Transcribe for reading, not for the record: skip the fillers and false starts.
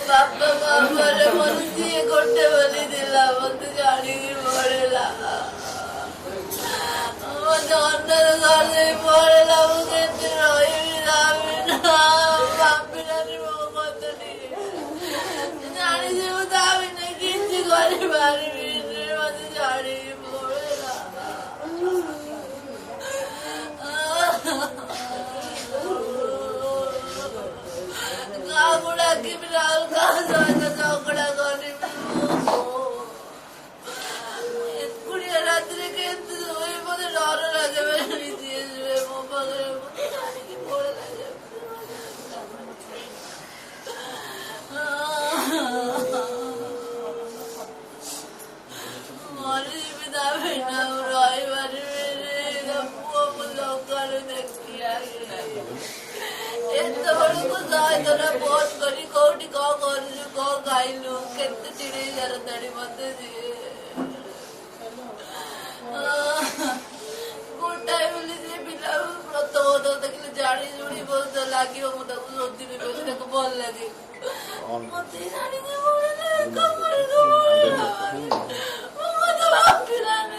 ବାପା ବାପାରେ ମୋତେ ସିଏ ଗୋଟେ ବୋଲି ଥିଲା ମୋତେ ଜାଣିକି ପଳେଇଲା ମୋତେ ଅନ୍ୟର ଘରେ ପଳେଇଲା ମୁଁ କେତେ ରହିବି ଭାବିଲାନି ମୋ କଥା ଟିକେ ଜାଣିଛି ମୁଁ ତା ବିନା କିଛି କରିପାରିବିନି ମୋତେ ଜାଣିକି ପଳେଇଲା କାହାକୁ ଡାକିବି ଆଉ କାହା ସହିତ ଝଗଡ଼ା କରିବି ଏକୁଟିଆ ରାତିରେ କେମିତି ଶୋଇ ମୋତେ ଡର ଲାଗେ ଯିଏ ଶୁଏ ମୋ ପାଖରେ ମୋତେ ଜାଣିକି ପଳେଇଲା ମରିଯିବି ତା ବିନା ମୁଁ ରହିପାରିବିନି ପୁଅ ମୁଁ ସକାଳୁ ଦେଖି ଏତେ ବେଳକୁ ସହିତ ଫୋନ କରି କୋଉଠି କଣ କରୁଛୁ କଣ ଖାଇଲୁ କେତେ ଚିଡେଇ ସାରନ୍ତାଣି ମତେ ଗୋଟାଏ ବୋଲି ସେ ପିଲା ପ୍ରଥମ ଦେଖିଲେ ଜାଣି ଶୁଣି ବହୁତ ଲାଗିବ ମୁଁ ତାକୁ ଶୋଧିବି ବୋଲି ତାକୁ ଭଲ ଲାଗେ ମତେ ଜାଣିକି ମତେ ଭାବିଲାନି